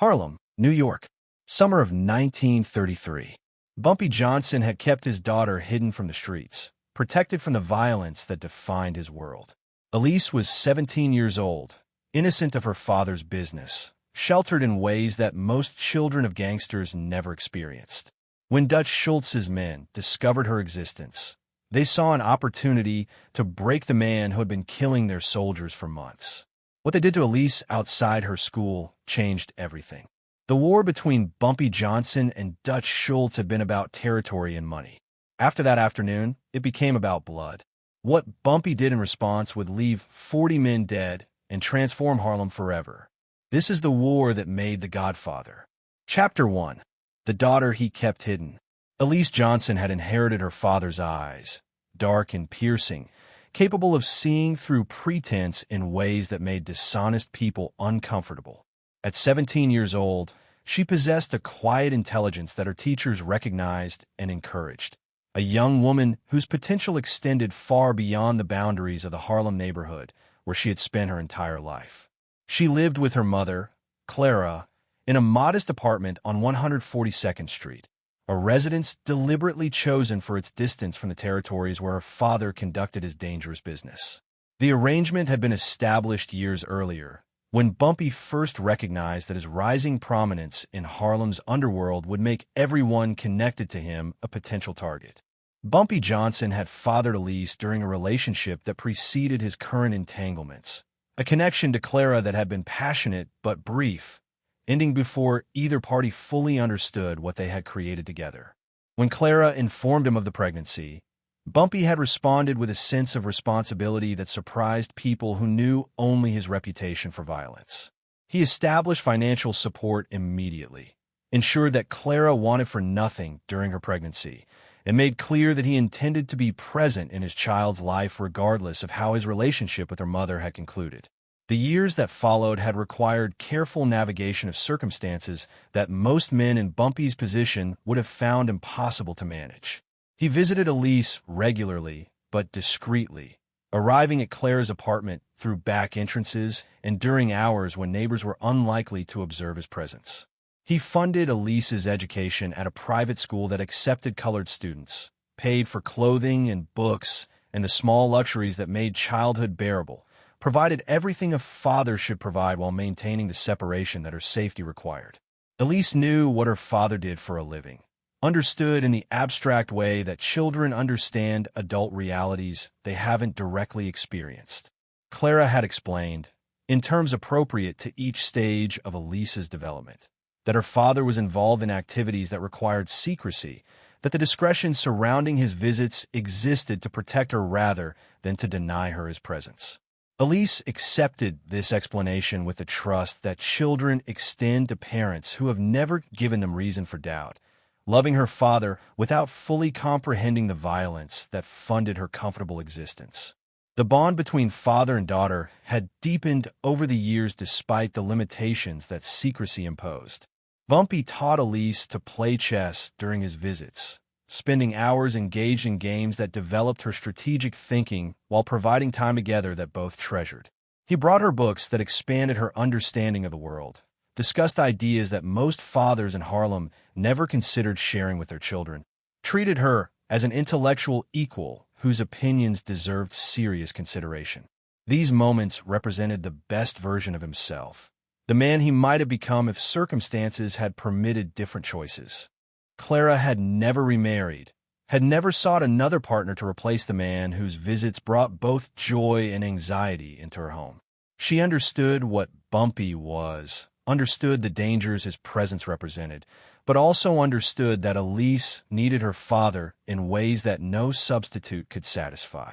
Harlem, New York. Summer of 1933. Bumpy Johnson had kept his daughter hidden from the streets, protected from the violence that defined his world. Elease was 17 years old, innocent of her father's business, sheltered in ways that most children of gangsters never experienced. When Dutch Schultz's men discovered her existence, they saw an opportunity to break the man who had been killing their soldiers for months. What they did to Elease outside her school changed everything. The war between Bumpy Johnson and Dutch Schultz had been about territory and money. After that afternoon, it became about blood. What Bumpy did in response would leave 40 men dead and transform Harlem forever. This is the war that made The Godfather. Chapter 1. The daughter he kept hidden. Elease Johnson had inherited her father's eyes, dark and piercing, capable of seeing through pretense in ways that made dishonest people uncomfortable. At 17 years old, she possessed a quiet intelligence that her teachers recognized and encouraged. A young woman whose potential extended far beyond the boundaries of the Harlem neighborhood where she had spent her entire life. She lived with her mother, Clara, in a modest apartment on 142nd Street, a residence deliberately chosen for its distance from the territories where her father conducted his dangerous business. The arrangement had been established years earlier, when Bumpy first recognized that his rising prominence in Harlem's underworld would make everyone connected to him a potential target. Bumpy Johnson had fathered Elease during a relationship that preceded his current entanglements, a connection to Clara that had been passionate but brief, ending before either party fully understood what they had created together. When Clara informed him of the pregnancy, Bumpy had responded with a sense of responsibility that surprised people who knew only his reputation for violence. He established financial support immediately, ensured that Clara wanted for nothing during her pregnancy, and made clear that he intended to be present in his child's life regardless of how his relationship with her mother had concluded. The years that followed had required careful navigation of circumstances that most men in Bumpy's position would have found impossible to manage. He visited Elease regularly, but discreetly, arriving at Clara's apartment through back entrances and during hours when neighbors were unlikely to observe his presence. He funded Elease's education at a private school that accepted colored students, paid for clothing and books and the small luxuries that made childhood bearable, provided everything a father should provide while maintaining the separation that her safety required. Elease knew what her father did for a living, understood in the abstract way that children understand adult realities they haven't directly experienced. Clara had explained, in terms appropriate to each stage of Elease's development, that her father was involved in activities that required secrecy, that the discretion surrounding his visits existed to protect her rather than to deny her his presence. Elease accepted this explanation with the trust that children extend to parents who have never given them reason for doubt, loving her father without fully comprehending the violence that funded her comfortable existence. The bond between father and daughter had deepened over the years despite the limitations that secrecy imposed. Bumpy taught Elease to play chess during his visits, spending hours engaged in games that developed her strategic thinking while providing time together that both treasured. He brought her books that expanded her understanding of the world, discussed ideas that most fathers in Harlem never considered sharing with their children, treated her as an intellectual equal whose opinions deserved serious consideration. These moments represented the best version of himself, the man he might have become if circumstances had permitted different choices. Clara had never remarried, had never sought another partner to replace the man whose visits brought both joy and anxiety into her home. She understood what Bumpy was, understood the dangers his presence represented, but also understood that Elease needed her father in ways that no substitute could satisfy.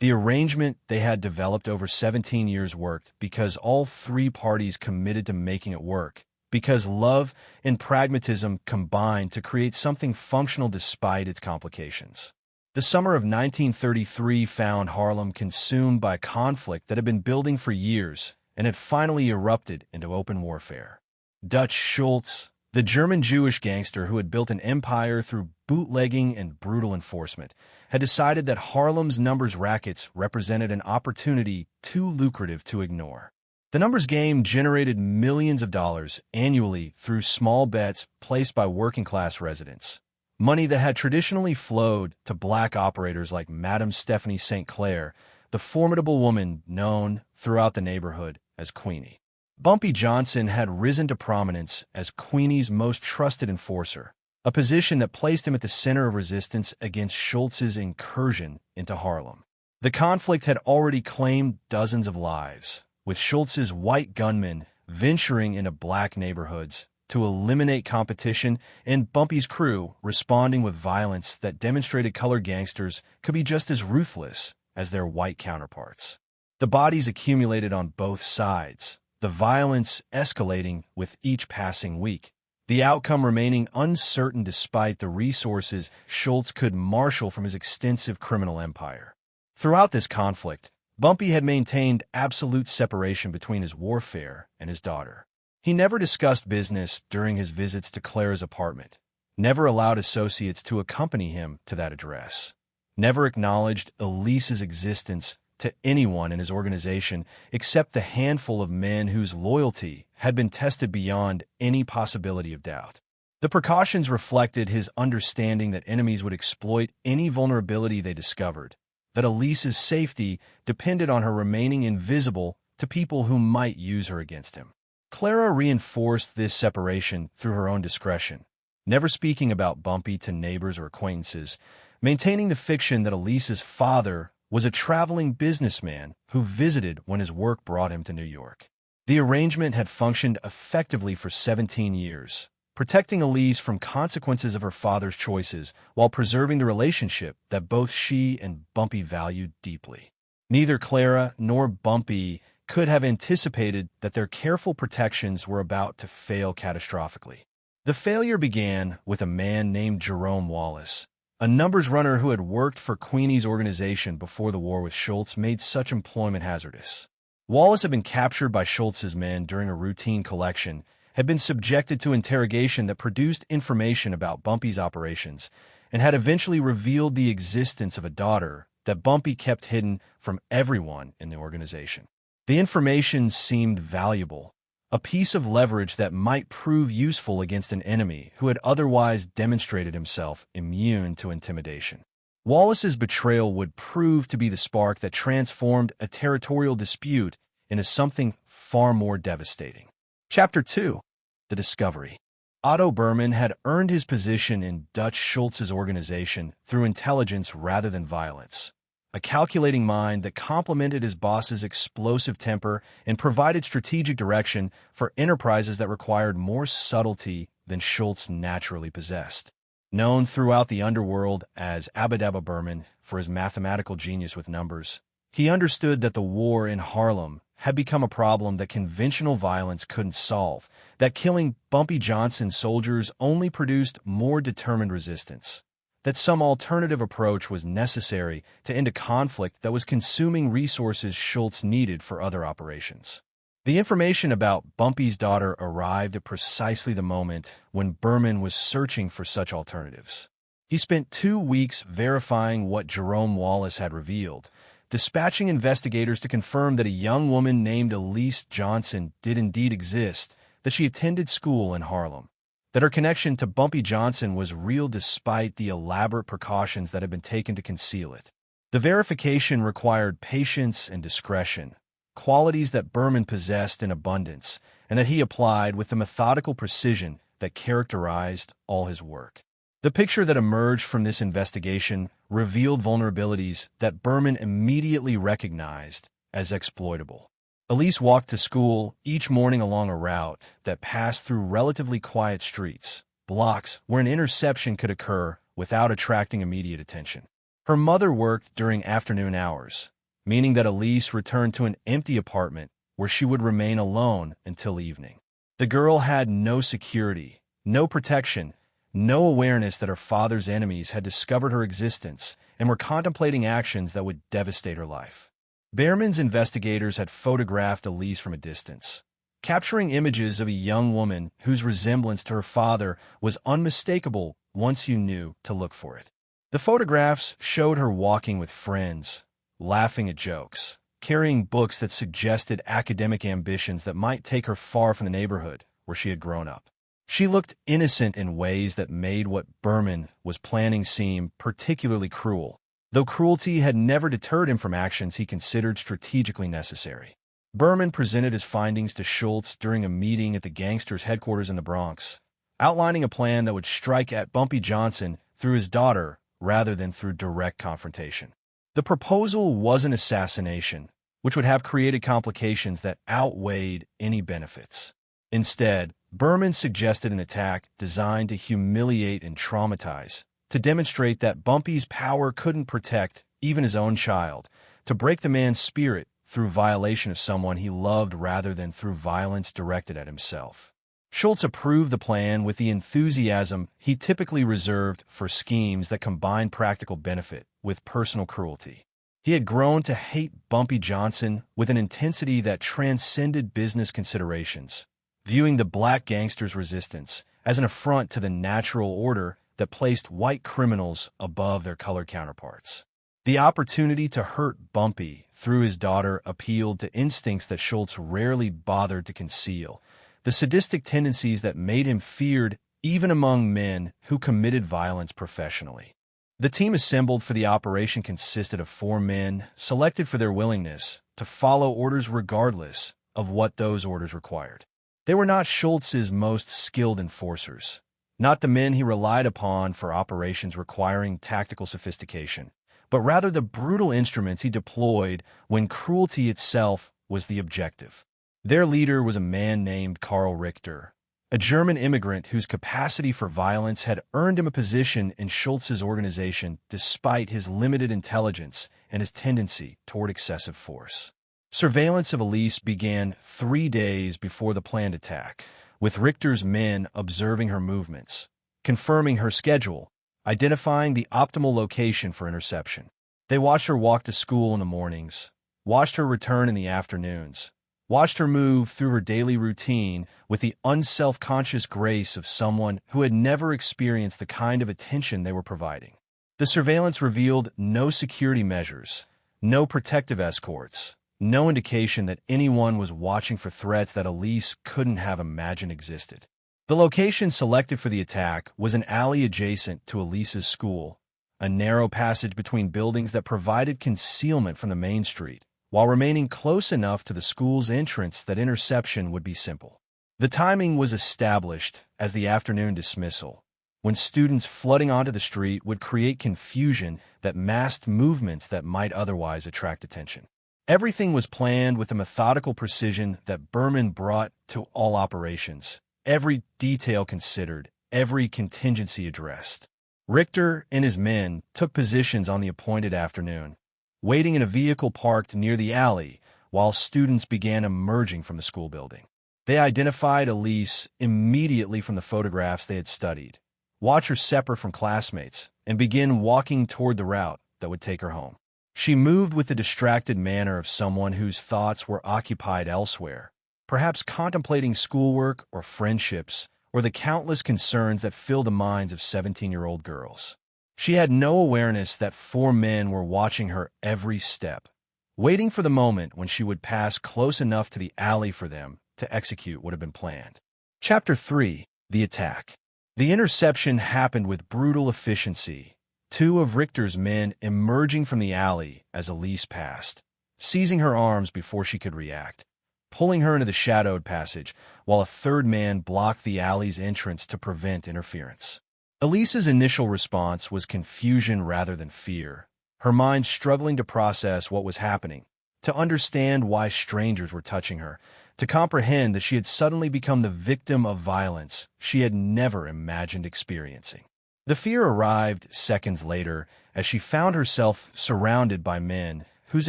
The arrangement they had developed over 17 years worked because all three parties committed to making it work, because love and pragmatism combined to create something functional despite its complications. The summer of 1933 found Harlem consumed by conflict that had been building for years and had finally erupted into open warfare. Dutch Schultz, the German Jewish gangster who had built an empire through bootlegging and brutal enforcement, had decided that Harlem's numbers rackets represented an opportunity too lucrative to ignore. The numbers game generated millions of dollars annually through small bets placed by working-class residents, money that had traditionally flowed to black operators like Madame Stephanie St. Clair, the formidable woman known throughout the neighborhood as Queenie. Bumpy Johnson had risen to prominence as Queenie's most trusted enforcer, a position that placed him at the center of resistance against Schultz's incursion into Harlem. The conflict had already claimed dozens of lives, with Schultz's white gunmen venturing into black neighborhoods to eliminate competition and Bumpy's crew responding with violence that demonstrated colored gangsters could be just as ruthless as their white counterparts. The bodies accumulated on both sides, the violence escalating with each passing week, the outcome remaining uncertain despite the resources Schultz could marshal from his extensive criminal empire. Throughout this conflict, Bumpy had maintained absolute separation between his warfare and his daughter. He never discussed business during his visits to Clara's apartment, never allowed associates to accompany him to that address, never acknowledged Elease's existence to anyone in his organization except the handful of men whose loyalty had been tested beyond any possibility of doubt. The precautions reflected his understanding that enemies would exploit any vulnerability they discovered, that Elease's safety depended on her remaining invisible to people who might use her against him. Clara reinforced this separation through her own discretion, never speaking about Bumpy to neighbors or acquaintances, maintaining the fiction that Elease's father was a traveling businessman who visited when his work brought him to New York. The arrangement had functioned effectively for 17 years, protecting Elease from consequences of her father's choices while preserving the relationship that both she and Bumpy valued deeply. Neither Clara nor Bumpy could have anticipated that their careful protections were about to fail catastrophically. The failure began with a man named Jerome Wallace, a numbers runner who had worked for Queenie's organization before the war with Schultz made such employment hazardous. Wallace had been captured by Schultz's men during a routine collection, had been subjected to interrogation that produced information about Bumpy's operations, and had eventually revealed the existence of a daughter that Bumpy kept hidden from everyone in the organization. The information seemed valuable, a piece of leverage that might prove useful against an enemy who had otherwise demonstrated himself immune to intimidation. Wallace's betrayal would prove to be the spark that transformed a territorial dispute into something far more devastating. Chapter 2. The Discovery. Otto Berman had earned his position in Dutch Schultz's organization through intelligence rather than violence, a calculating mind that complemented his boss's explosive temper and provided strategic direction for enterprises that required more subtlety than Schultz naturally possessed. Known throughout the underworld as Abadabba Berman for his mathematical genius with numbers, he understood that the war in Harlem had become a problem that conventional violence couldn't solve, that killing Bumpy Johnson soldiers only produced more determined resistance, that some alternative approach was necessary to end a conflict that was consuming resources Schultz needed for other operations. The information about Bumpy's daughter arrived at precisely the moment when Berman was searching for such alternatives. He spent 2 weeks verifying what Jerome Wallace had revealed, dispatching investigators to confirm that a young woman named Elease Johnson did indeed exist, that she attended school in Harlem, that her connection to Bumpy Johnson was real despite the elaborate precautions that had been taken to conceal it. The verification required patience and discretion, qualities that Berman possessed in abundance, and that he applied with the methodical precision that characterized all his work. The picture that emerged from this investigation revealed vulnerabilities that Berman immediately recognized as exploitable. Elease walked to school each morning along a route that passed through relatively quiet streets, blocks where an interception could occur without attracting immediate attention. Her mother worked during afternoon hours, meaning that Elease returned to an empty apartment where she would remain alone until evening. The girl had no security, no protection, no awareness that her father's enemies had discovered her existence and were contemplating actions that would devastate her life. Berman's investigators had photographed Elease from a distance, capturing images of a young woman whose resemblance to her father was unmistakable once you knew to look for it. The photographs showed her walking with friends, laughing at jokes, carrying books that suggested academic ambitions that might take her far from the neighborhood where she had grown up. She looked innocent in ways that made what Berman was planning seem particularly cruel, though cruelty had never deterred him from actions he considered strategically necessary. Berman presented his findings to Schultz during a meeting at the gangsters' headquarters in the Bronx, outlining a plan that would strike at Bumpy Johnson through his daughter rather than through direct confrontation. The proposal was an assassination, which would have created complications that outweighed any benefits. Instead, Berman suggested an attack designed to humiliate and traumatize, to demonstrate that Bumpy's power couldn't protect even his own child, to break the man's spirit through violation of someone he loved rather than through violence directed at himself. Schultz approved the plan with the enthusiasm he typically reserved for schemes that combined practical benefit with personal cruelty. He had grown to hate Bumpy Johnson with an intensity that transcended business considerations, viewing the black gangsters' resistance as an affront to the natural order that placed white criminals above their colored counterparts. The opportunity to hurt Bumpy through his daughter appealed to instincts that Schultz rarely bothered to conceal, the sadistic tendencies that made him feared even among men who committed violence professionally. The team assembled for the operation consisted of 4 men, selected for their willingness to follow orders regardless of what those orders required. They were not Schultz's most skilled enforcers, not the men he relied upon for operations requiring tactical sophistication, but rather the brutal instruments he deployed when cruelty itself was the objective. Their leader was a man named Karl Richter, a German immigrant whose capacity for violence had earned him a position in Schultz's organization despite his limited intelligence and his tendency toward excessive force. Surveillance of Elease began 3 days before the planned attack, with Richter's men observing her movements, confirming her schedule, identifying the optimal location for interception. They watched her walk to school in the mornings, watched her return in the afternoons, watched her move through her daily routine with the unself-conscious grace of someone who had never experienced the kind of attention they were providing. The surveillance revealed no security measures, no protective escorts, no indication that anyone was watching for threats that Elease couldn't have imagined existed. The location selected for the attack was an alley adjacent to Elease's school, a narrow passage between buildings that provided concealment from the main street, while remaining close enough to the school's entrance that interception would be simple. The timing was established as the afternoon dismissal, when students flooding onto the street would create confusion that masked movements that might otherwise attract attention. Everything was planned with the methodical precision that Berman brought to all operations, every detail considered, every contingency addressed. Richter and his men took positions on the appointed afternoon, waiting in a vehicle parked near the alley while students began emerging from the school building. They identified Elease immediately from the photographs they had studied, watched her separate from classmates, and began walking toward the route that would take her home. She moved with the distracted manner of someone whose thoughts were occupied elsewhere, perhaps contemplating schoolwork or friendships or the countless concerns that fill the minds of 17-year-old girls. She had no awareness that 4 men were watching her every step, waiting for the moment when she would pass close enough to the alley for them to execute what had been planned. Chapter 3: The Attack. The interception happened with brutal efficiency, 2 of Richter's men emerging from the alley as Elease passed, seizing her arms before she could react, pulling her into the shadowed passage, while a 3rd man blocked the alley's entrance to prevent interference. Elise's initial response was confusion rather than fear, her mind struggling to process what was happening, to understand why strangers were touching her, to comprehend that she had suddenly become the victim of violence she had never imagined experiencing. The fear arrived seconds later as she found herself surrounded by men whose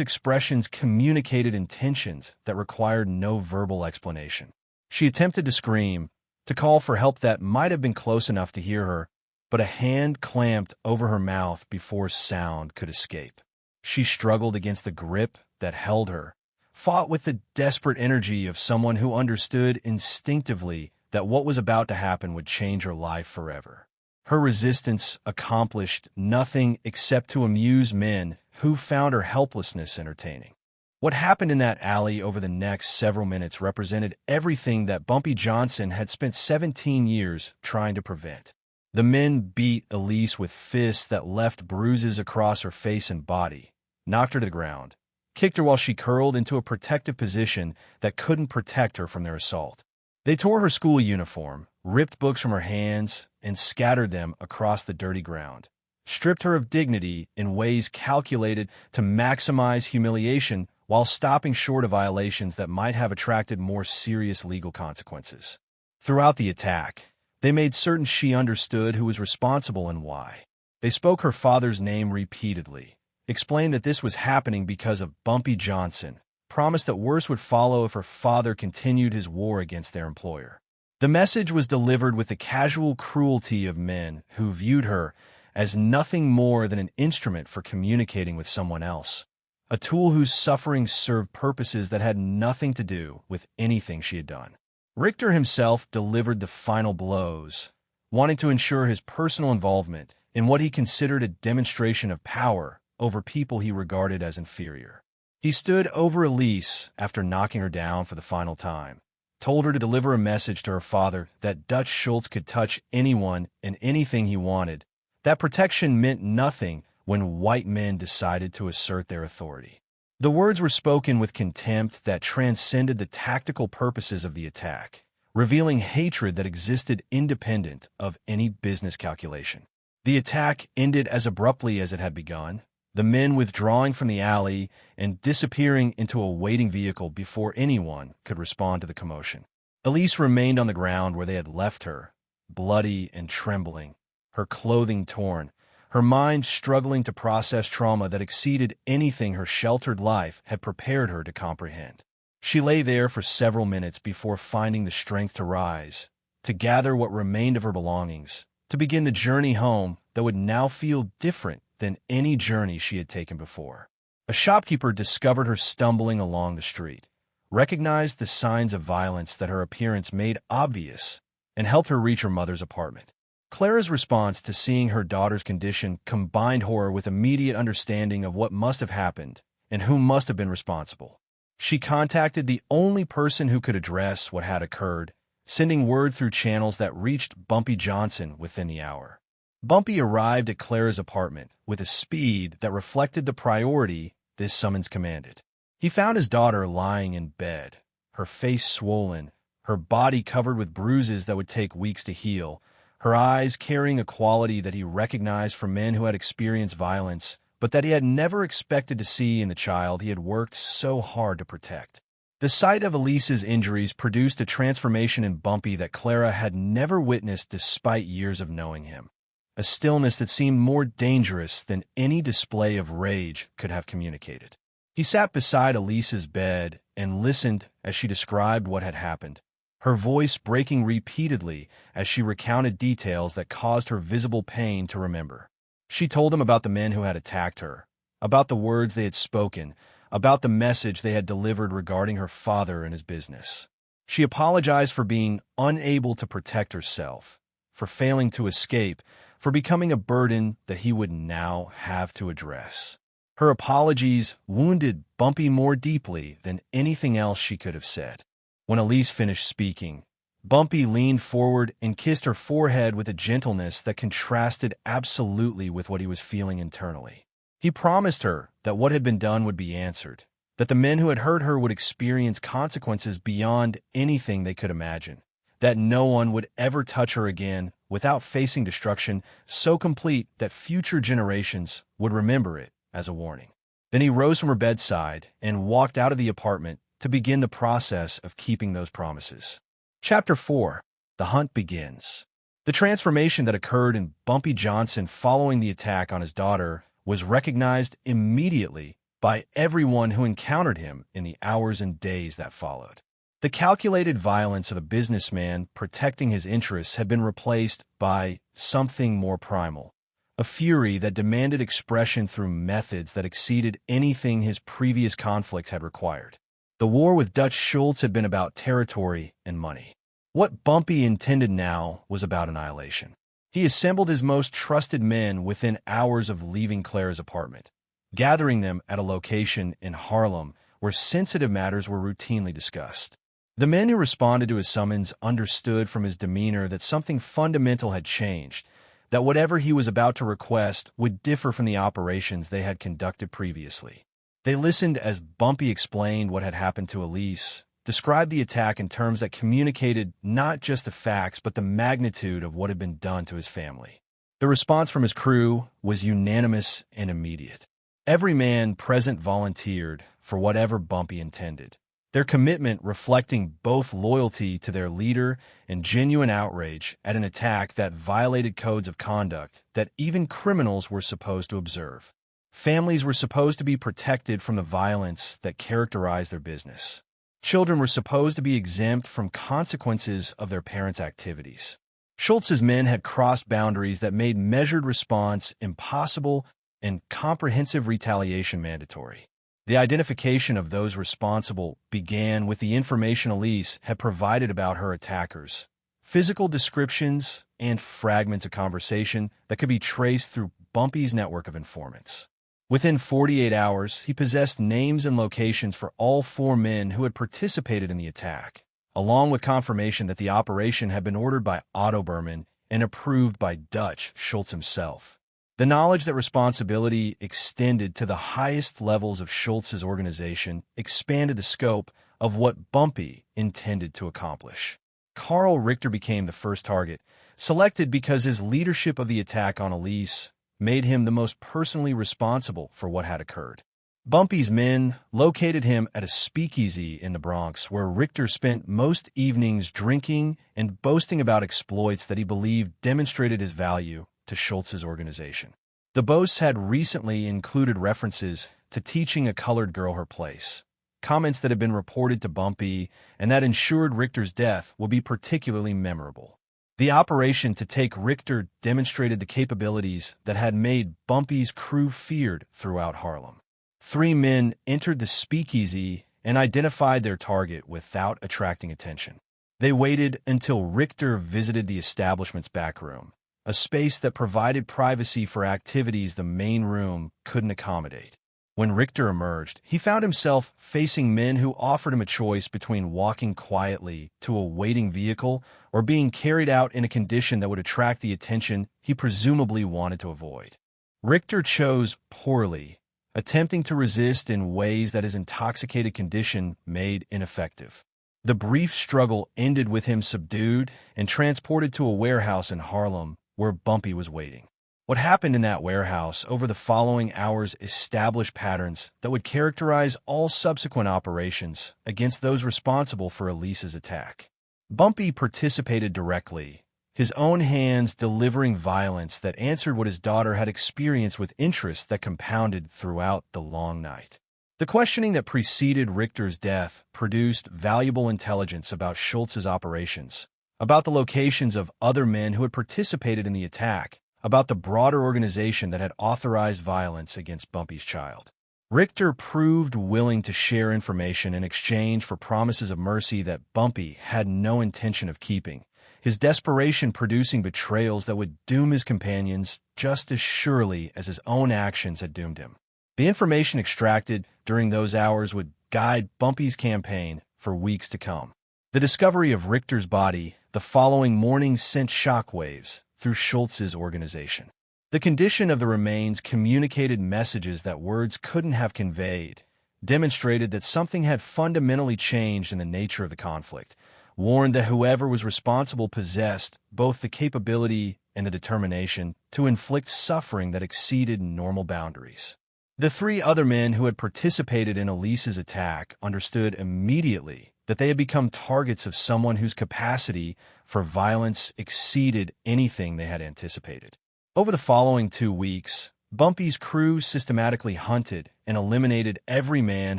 expressions communicated intentions that required no verbal explanation. She attempted to scream, to call for help that might have been close enough to hear her, but a hand clamped over her mouth before sound could escape. She struggled against the grip that held her, fought with the desperate energy of someone who understood instinctively that what was about to happen would change her life forever. Her resistance accomplished nothing except to amuse men who found her helplessness entertaining. What happened in that alley over the next several minutes represented everything that Bumpy Johnson had spent 17 years trying to prevent. The men beat Elease with fists that left bruises across her face and body, knocked her to the ground, kicked her while she curled into a protective position that couldn't protect her from their assault. They tore her school uniform, ripped books from her hands, and scattered them across the dirty ground, stripped her of dignity in ways calculated to maximize humiliation while stopping short of violations that might have attracted more serious legal consequences. Throughout the attack, they made certain she understood who was responsible and why. They spoke her father's name repeatedly, explained that this was happening because of Bumpy Johnson, promised that worse would follow if her father continued his war against their employer. The message was delivered with the casual cruelty of men who viewed her as nothing more than an instrument for communicating with someone else, a tool whose suffering served purposes that had nothing to do with anything she had done. Richter himself delivered the final blows, wanting to ensure his personal involvement in what he considered a demonstration of power over people he regarded as inferior. He stood over Elease after knocking her down for the final time, told her to deliver a message to her father that Dutch Schultz could touch anyone and anything he wanted, that protection meant nothing when white men decided to assert their authority. The words were spoken with contempt that transcended the tactical purposes of the attack, revealing hatred that existed independent of any business calculation. The attack ended as abruptly as it had begun, the men withdrawing from the alley and disappearing into a waiting vehicle before anyone could respond to the commotion. Elease remained on the ground where they had left her, bloody and trembling, her clothing torn, her mind struggling to process trauma that exceeded anything her sheltered life had prepared her to comprehend. She lay there for several minutes before finding the strength to rise, to gather what remained of her belongings, to begin the journey home that would now feel different than any journey she had taken before. A shopkeeper discovered her stumbling along the street, recognized the signs of violence that her appearance made obvious, and helped her reach her mother's apartment. Clara's response to seeing her daughter's condition combined horror with immediate understanding of what must have happened and who must have been responsible. She contacted the only person who could address what had occurred, sending word through channels that reached Bumpy Johnson within the hour. Bumpy arrived at Clara's apartment with a speed that reflected the priority this summons commanded. He found his daughter lying in bed, her face swollen, her body covered with bruises that would take weeks to heal, her eyes carrying a quality that he recognized from men who had experienced violence, but that he had never expected to see in the child he had worked so hard to protect. The sight of Elease's injuries produced a transformation in Bumpy that Clara had never witnessed despite years of knowing him, a stillness that seemed more dangerous than any display of rage could have communicated. He sat beside Elease's bed and listened as she described what had happened, her voice breaking repeatedly as she recounted details that caused her visible pain to remember. She told him about the men who had attacked her, about the words they had spoken, about the message they had delivered regarding her father and his business. She apologized for being unable to protect herself, for failing to escape, for becoming a burden that he would now have to address. Her apologies wounded Bumpy more deeply than anything else she could have said. When Elease finished speaking, Bumpy leaned forward and kissed her forehead with a gentleness that contrasted absolutely with what he was feeling internally. He promised her that what had been done would be answered, that the men who had hurt her would experience consequences beyond anything they could imagine, that no one would ever touch her again without facing destruction so complete that future generations would remember it as a warning. Then he rose from her bedside and walked out of the apartment to begin the process of keeping those promises. Chapter 4. The Hunt Begins. The transformation that occurred in Bumpy Johnson following the attack on his daughter was recognized immediately by everyone who encountered him in the hours and days that followed. The calculated violence of a businessman protecting his interests had been replaced by something more primal, a fury that demanded expression through methods that exceeded anything his previous conflicts had required. The war with Dutch Schultz had been about territory and money. What Bumpy intended now was about annihilation. He assembled his most trusted men within hours of leaving Clara's apartment, gathering them at a location in Harlem where sensitive matters were routinely discussed. The men who responded to his summons understood from his demeanor that something fundamental had changed, that whatever he was about to request would differ from the operations they had conducted previously. They listened as Bumpy explained what had happened to Elease, described the attack in terms that communicated not just the facts but the magnitude of what had been done to his family. The response from his crew was unanimous and immediate. Every man present volunteered for whatever Bumpy intended, their commitment reflecting both loyalty to their leader and genuine outrage at an attack that violated codes of conduct that even criminals were supposed to observe. Families were supposed to be protected from the violence that characterized their business. Children were supposed to be exempt from consequences of their parents' activities. Schultz's men had crossed boundaries that made measured response impossible and comprehensive retaliation mandatory. The identification of those responsible began with the information Elease had provided about her attackers, physical descriptions, and fragments of conversation that could be traced through Bumpy's network of informants. Within 48 hours, he possessed names and locations for all 4 men who had participated in the attack, along with confirmation that the operation had been ordered by Otto Berman and approved by Dutch Schultz himself. The knowledge that responsibility extended to the highest levels of Schultz's organization expanded the scope of what Bumpy intended to accomplish. Carl Richter became the first target, selected because his leadership of the attack on Elease made him the most personally responsible for what had occurred. Bumpy's men located him at a speakeasy in the Bronx, where Richter spent most evenings drinking and boasting about exploits that he believed demonstrated his value to Schultz's organization. The boasts had recently included references to teaching a colored girl her place, comments that had been reported to Bumpy and that ensured Richter's death will be particularly memorable. The operation to take Richter demonstrated the capabilities that had made Bumpy's crew feared throughout Harlem. 3 men entered the speakeasy and identified their target without attracting attention. They waited until Richter visited the establishment's back room, a space that provided privacy for activities the main room couldn't accommodate. When Richter emerged, he found himself facing men who offered him a choice between walking quietly to a waiting vehicle or being carried out in a condition that would attract the attention he presumably wanted to avoid. Richter chose poorly, attempting to resist in ways that his intoxicated condition made ineffective. The brief struggle ended with him subdued and transported to a warehouse in Harlem where Bumpy was waiting. What happened in that warehouse over the following hours established patterns that would characterize all subsequent operations against those responsible for Elease's attack. Bumpy participated directly, his own hands delivering violence that answered what his daughter had experienced with interest that compounded throughout the long night. The questioning that preceded Richter's death produced valuable intelligence about Schultz's operations, about the locations of other men who had participated in the attack, about the broader organization that had authorized violence against Bumpy's child. Richter proved willing to share information in exchange for promises of mercy that Bumpy had no intention of keeping, his desperation producing betrayals that would doom his companions just as surely as his own actions had doomed him. The information extracted during those hours would guide Bumpy's campaign for weeks to come. The discovery of Richter's body the following morning sent shockwaves through Schultz's organization. The condition of the remains communicated messages that words couldn't have conveyed, demonstrated that something had fundamentally changed in the nature of the conflict, warned that whoever was responsible possessed both the capability and the determination to inflict suffering that exceeded normal boundaries. The 3 other men who had participated in Elease's attack understood immediately that they had become targets of someone whose capacity for violence exceeded anything they had anticipated. Over the following 2 weeks, Bumpy's crew systematically hunted and eliminated every man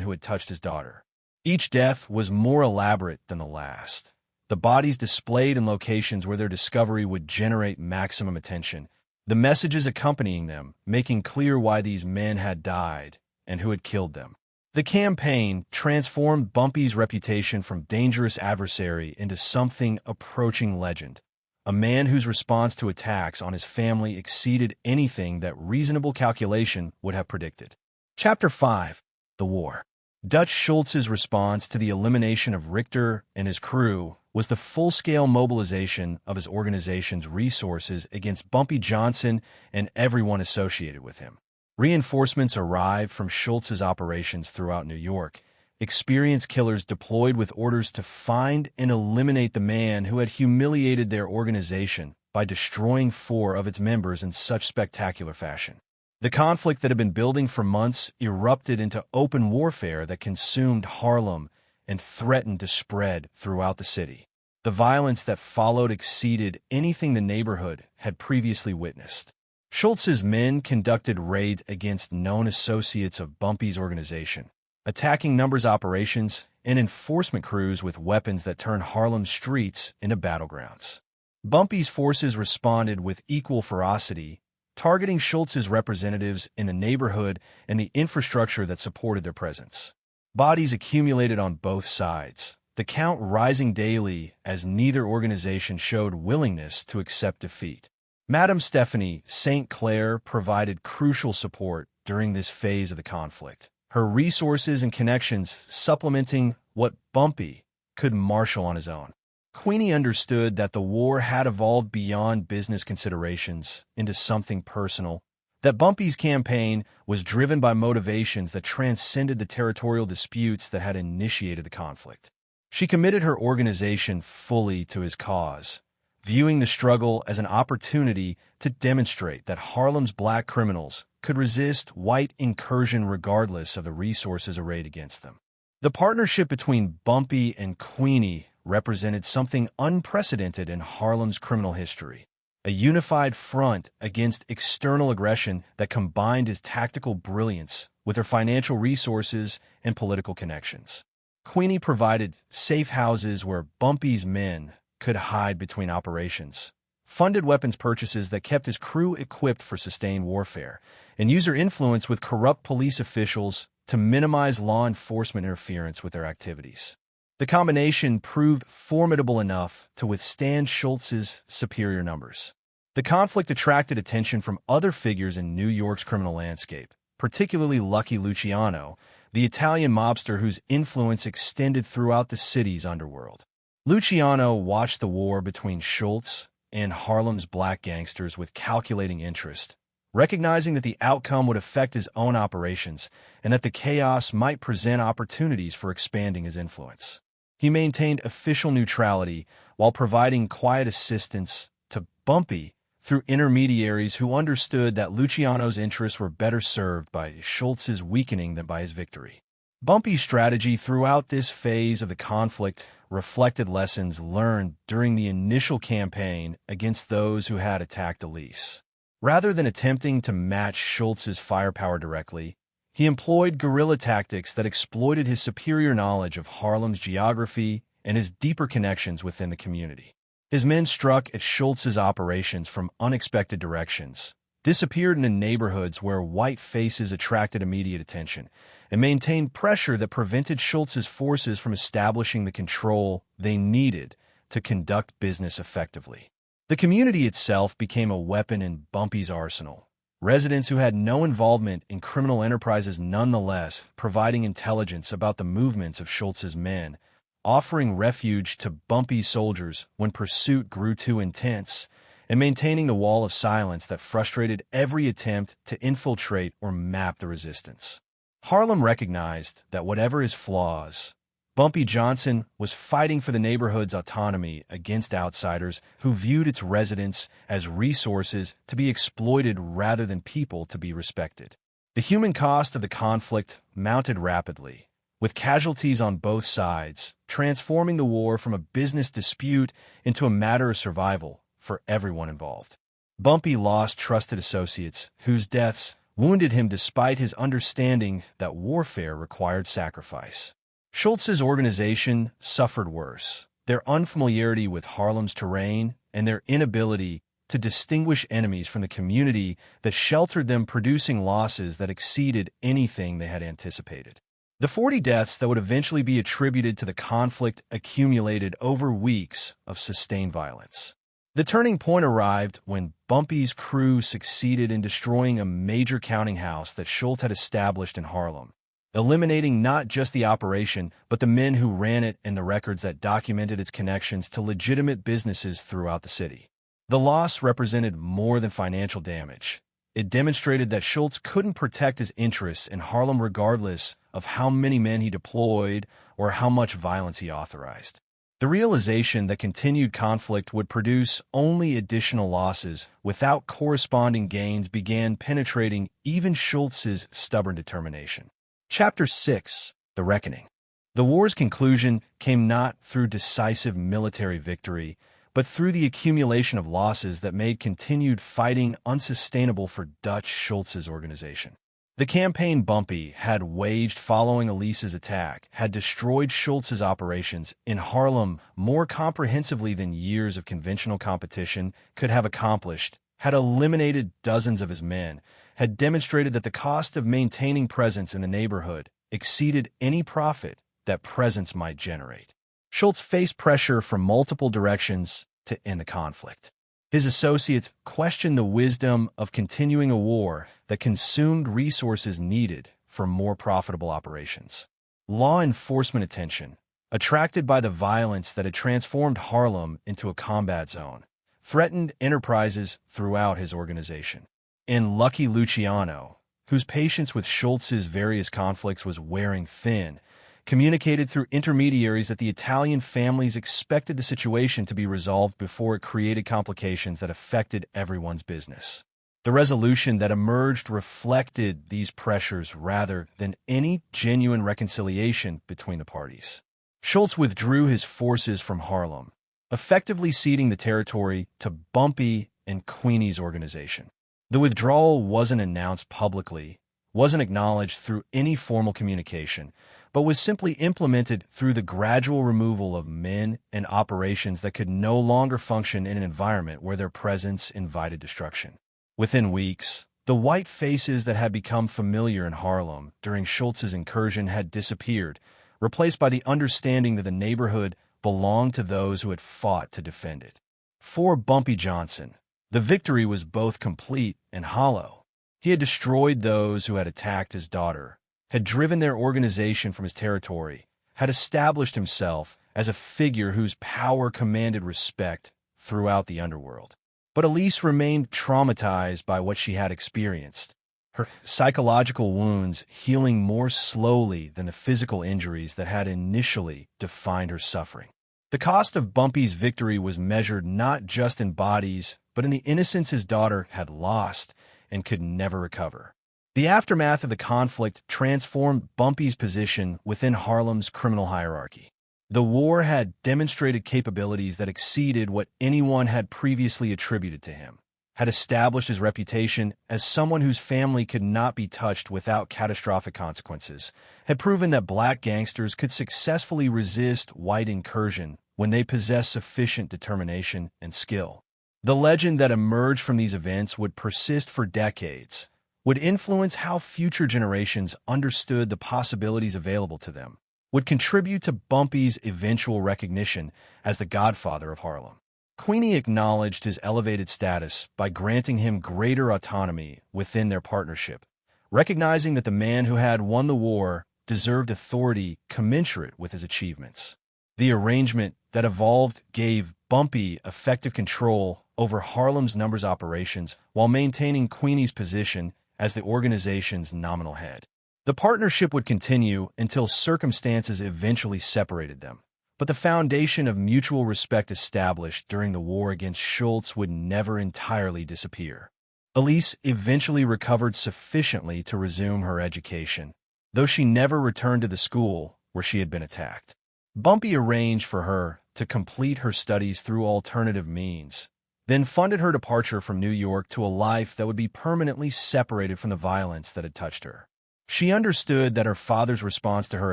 who had touched his daughter. Each death was more elaborate than the last, the bodies displayed in locations where their discovery would generate maximum attention, the messages accompanying them making clear why these men had died and who had killed them. The campaign transformed Bumpy's reputation from dangerous adversary into something approaching legend, a man whose response to attacks on his family exceeded anything that reasonable calculation would have predicted. Chapter 5. The War. Dutch Schultz's response to the elimination of Richter and his crew was the full-scale mobilization of his organization's resources against Bumpy Johnson and everyone associated with him. Reinforcements arrived from Schultz's operations throughout New York. Experienced killers deployed with orders to find and eliminate the man who had humiliated their organization by destroying 4 of its members in such spectacular fashion. The conflict that had been building for months erupted into open warfare that consumed Harlem and threatened to spread throughout the city. The violence that followed exceeded anything the neighborhood had previously witnessed. Schultz's men conducted raids against known associates of Bumpy's organization, attacking numbers operations and enforcement crews with weapons that turned Harlem's streets into battlegrounds. Bumpy's forces responded with equal ferocity, targeting Schultz's representatives in the neighborhood and the infrastructure that supported their presence. Bodies accumulated on both sides, the count rising daily as neither organization showed willingness to accept defeat. Madame Stephanie St. Clair provided crucial support during this phase of the conflict, her resources and connections supplementing what Bumpy could marshal on his own. Queenie understood that the war had evolved beyond business considerations into something personal, that Bumpy's campaign was driven by motivations that transcended the territorial disputes that had initiated the conflict. She committed her organization fully to his cause, viewing the struggle as an opportunity to demonstrate that Harlem's black criminals could resist white incursion regardless of the resources arrayed against them. The partnership between Bumpy and Queenie represented something unprecedented in Harlem's criminal history, a unified front against external aggression that combined his tactical brilliance with her financial resources and political connections. Queenie provided safe houses where Bumpy's men could hide between operations, funded weapons purchases that kept his crew equipped for sustained warfare, and used her influence with corrupt police officials to minimize law enforcement interference with their activities. The combination proved formidable enough to withstand Schultz's superior numbers. The conflict attracted attention from other figures in New York's criminal landscape, particularly Lucky Luciano, the Italian mobster whose influence extended throughout the city's underworld. Luciano watched the war between Schultz and Harlem's black gangsters with calculating interest, recognizing that the outcome would affect his own operations and that the chaos might present opportunities for expanding his influence. He maintained official neutrality while providing quiet assistance to Bumpy through intermediaries who understood that Luciano's interests were better served by Schultz's weakening than by his victory. Bumpy's strategy throughout this phase of the conflict reflected lessons learned during the initial campaign against those who had attacked Elease. Rather than attempting to match Schultz's firepower directly, he employed guerrilla tactics that exploited his superior knowledge of Harlem's geography and his deeper connections within the community. His men struck at Schultz's operations from unexpected directions, disappeared into neighborhoods where white faces attracted immediate attention, and maintained pressure that prevented Schultz's forces from establishing the control they needed to conduct business effectively. The community itself became a weapon in Bumpy's arsenal. Residents who had no involvement in criminal enterprises nonetheless providing intelligence about the movements of Schultz's men, offering refuge to Bumpy's soldiers when pursuit grew too intense, and maintaining the wall of silence that frustrated every attempt to infiltrate or map the resistance. Harlem recognized that whatever his flaws, Bumpy Johnson was fighting for the neighborhood's autonomy against outsiders who viewed its residents as resources to be exploited rather than people to be respected. The human cost of the conflict mounted rapidly, with casualties on both sides, transforming the war from a business dispute into a matter of survival for everyone involved. Bumpy lost trusted associates whose deaths wounded him despite his understanding that warfare required sacrifice. Schultz's organization suffered worse, their unfamiliarity with Harlem's terrain and their inability to distinguish enemies from the community that sheltered them, producing losses that exceeded anything they had anticipated. The 40 deaths that would eventually be attributed to the conflict accumulated over weeks of sustained violence. The turning point arrived when Bumpy's crew succeeded in destroying a major counting house that Schultz had established in Harlem, eliminating not just the operation, but the men who ran it and the records that documented its connections to legitimate businesses throughout the city. The loss represented more than financial damage. It demonstrated that Schultz couldn't protect his interests in Harlem regardless of how many men he deployed or how much violence he authorized. The realization that continued conflict would produce only additional losses without corresponding gains began penetrating even Schultz's stubborn determination. Chapter 6: The Reckoning. The war's conclusion came not through decisive military victory, but through the accumulation of losses that made continued fighting unsustainable for Dutch Schultz's organization. The campaign Bumpy had waged following Elease's attack had destroyed Schultz's operations in Harlem more comprehensively than years of conventional competition could have accomplished, had eliminated dozens of his men, had demonstrated that the cost of maintaining presence in the neighborhood exceeded any profit that presence might generate. Schultz faced pressure from multiple directions to end the conflict. His associates questioned the wisdom of continuing a war that consumed resources needed for more profitable operations. Law enforcement attention, attracted by the violence that had transformed Harlem into a combat zone, threatened enterprises throughout his organization. And Lucky Luciano, whose patience with Schultz's various conflicts was wearing thin, communicated through intermediaries that the Italian families expected the situation to be resolved before it created complications that affected everyone's business. The resolution that emerged reflected these pressures rather than any genuine reconciliation between the parties. Schultz withdrew his forces from Harlem, effectively ceding the territory to Bumpy and Queenie's organization. The withdrawal wasn't announced publicly, wasn't acknowledged through any formal communication, but was simply implemented through the gradual removal of men and operations that could no longer function in an environment where their presence invited destruction. Within weeks, the white faces that had become familiar in Harlem during Schultz's incursion had disappeared, replaced by the understanding that the neighborhood belonged to those who had fought to defend it. For Bumpy Johnson, the victory was both complete and hollow. He had destroyed those who had attacked his daughter, had driven their organization from his territory, had established himself as a figure whose power commanded respect throughout the underworld. But Elease remained traumatized by what she had experienced, her psychological wounds healing more slowly than the physical injuries that had initially defined her suffering. The cost of Bumpy's victory was measured not just in bodies, but in the innocence his daughter had lost and could never recover. The aftermath of the conflict transformed Bumpy's position within Harlem's criminal hierarchy. The war had demonstrated capabilities that exceeded what anyone had previously attributed to him, had established his reputation as someone whose family could not be touched without catastrophic consequences, had proven that black gangsters could successfully resist white incursion when they possessed sufficient determination and skill. The legend that emerged from these events would persist for decades, would influence how future generations understood the possibilities available to them, would contribute to Bumpy's eventual recognition as the Godfather of Harlem. Queenie acknowledged his elevated status by granting him greater autonomy within their partnership, recognizing that the man who had won the war deserved authority commensurate with his achievements. The arrangement that evolved gave Bumpy effective control over Harlem's numbers operations while maintaining Queenie's position as the organization's nominal head. The partnership would continue until circumstances eventually separated them, but the foundation of mutual respect established during the war against Schultz would never entirely disappear. Elease eventually recovered sufficiently to resume her education, though she never returned to the school where she had been attacked. Bumpy arranged for her to complete her studies through alternative means, then funded her departure from New York to a life that would be permanently separated from the violence that had touched her. She understood that her father's response to her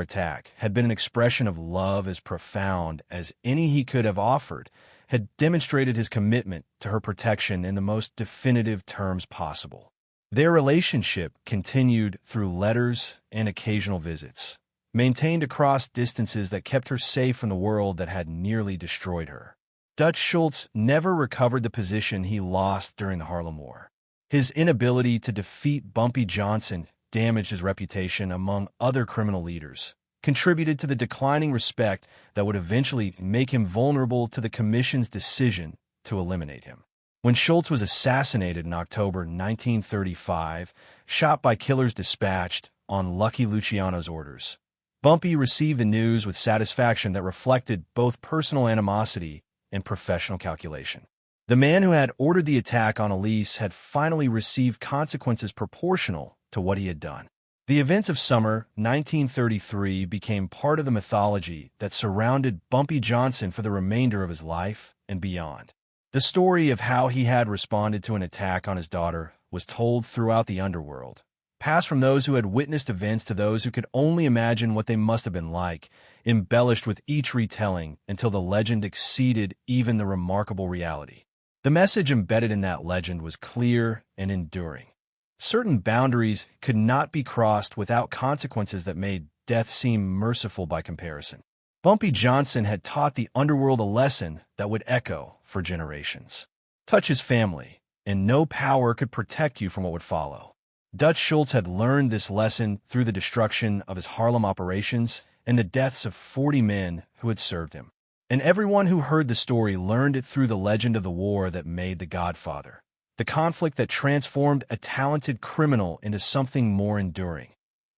attack had been an expression of love as profound as any he could have offered, had demonstrated his commitment to her protection in the most definitive terms possible. Their relationship continued through letters and occasional visits, maintained across distances that kept her safe from the world that had nearly destroyed her. Dutch Schultz never recovered the position he lost during the Harlem War. His inability to defeat Bumpy Johnson damaged his reputation among other criminal leaders, contributed to the declining respect that would eventually make him vulnerable to the commission's decision to eliminate him. When Schultz was assassinated in October 1935, shot by killers dispatched on Lucky Luciano's orders, Bumpy received the news with satisfaction that reflected both personal animosity and professional calculation. The man who had ordered the attack on Elease had finally received consequences proportional to what he had done. The events of summer 1933 became part of the mythology that surrounded Bumpy Johnson for the remainder of his life and beyond. The story of how he had responded to an attack on his daughter was told throughout the underworld, passed from those who had witnessed events to those who could only imagine what they must have been like, embellished with each retelling until the legend exceeded even the remarkable reality. The message embedded in that legend was clear and enduring. Certain boundaries could not be crossed without consequences that made death seem merciful by comparison. Bumpy Johnson had taught the underworld a lesson that would echo for generations. Touch his family, and no power could protect you from what would follow. Dutch Schultz had learned this lesson through the destruction of his Harlem operations and the deaths of 40 men who had served him. And everyone who heard the story learned it through the legend of the war that made the Godfather, the conflict that transformed a talented criminal into something more enduring,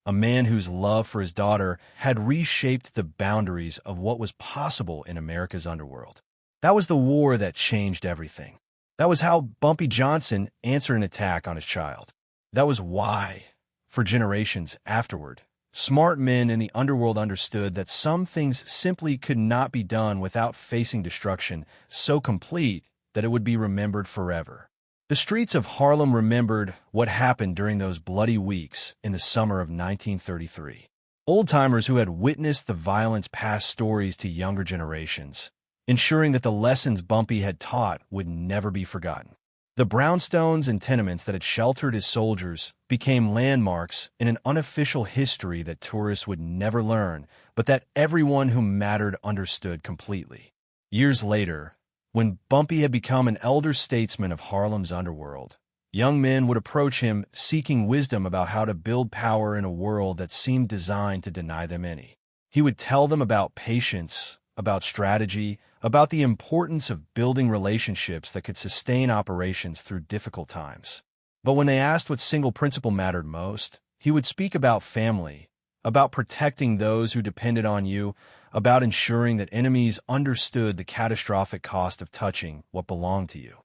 a man whose love for his daughter had reshaped the boundaries of what was possible in America's underworld. That was the war that changed everything. That was how Bumpy Johnson answered an attack on his child. That was why, for generations afterward, smart men in the underworld understood that some things simply could not be done without facing destruction so complete that it would be remembered forever. The streets of Harlem remembered what happened during those bloody weeks in the summer of 1933. Old-timers who had witnessed the violence passed stories to younger generations, ensuring that the lessons Bumpy had taught would never be forgotten. The brownstones and tenements that had sheltered his soldiers became landmarks in an unofficial history that tourists would never learn, but that everyone who mattered understood completely. Years later, when Bumpy had become an elder statesman of Harlem's underworld, young men would approach him seeking wisdom about how to build power in a world that seemed designed to deny them any. He would tell them about patience, about strategy, about the importance of building relationships that could sustain operations through difficult times. But when they asked what single principle mattered most, he would speak about family, about protecting those who depended on you, about ensuring that enemies understood the catastrophic cost of touching what belonged to you.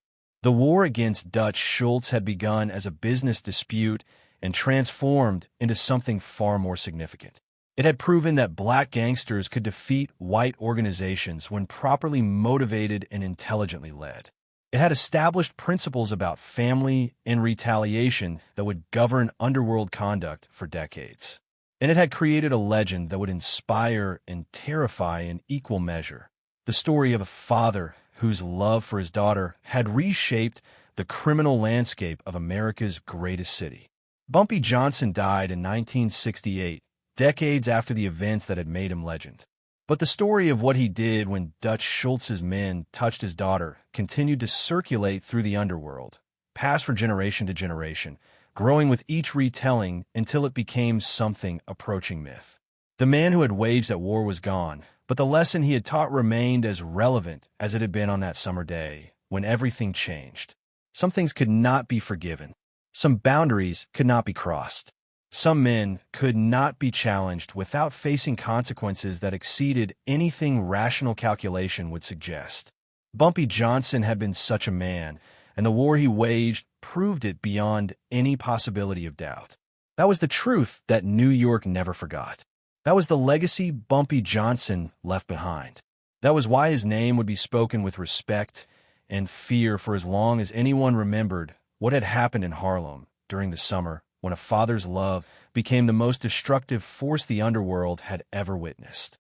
The war against Dutch Schultz had begun as a business dispute and transformed into something far more significant. It had proven that black gangsters could defeat white organizations when properly motivated and intelligently led. It had established principles about family and retaliation that would govern underworld conduct for decades. And it had created a legend that would inspire and terrify in equal measure. The story of a father whose love for his daughter had reshaped the criminal landscape of America's greatest city. Bumpy Johnson died in 1968, decades after the events that had made him legend. But the story of what he did when Dutch Schultz's men touched his daughter continued to circulate through the underworld, passed from generation to generation, growing with each retelling until it became something approaching myth. The man who had waged that war was gone, but the lesson he had taught remained as relevant as it had been on that summer day when everything changed. Some things could not be forgiven. Some boundaries could not be crossed. Some men could not be challenged without facing consequences that exceeded anything rational calculation would suggest. Bumpy Johnson had been such a man, and the war he waged proved it beyond any possibility of doubt. That was the truth that New York never forgot. That was the legacy Bumpy Johnson left behind. That was why his name would be spoken with respect and fear for as long as anyone remembered what had happened in Harlem during the summer when a father's love became the most destructive force the underworld had ever witnessed.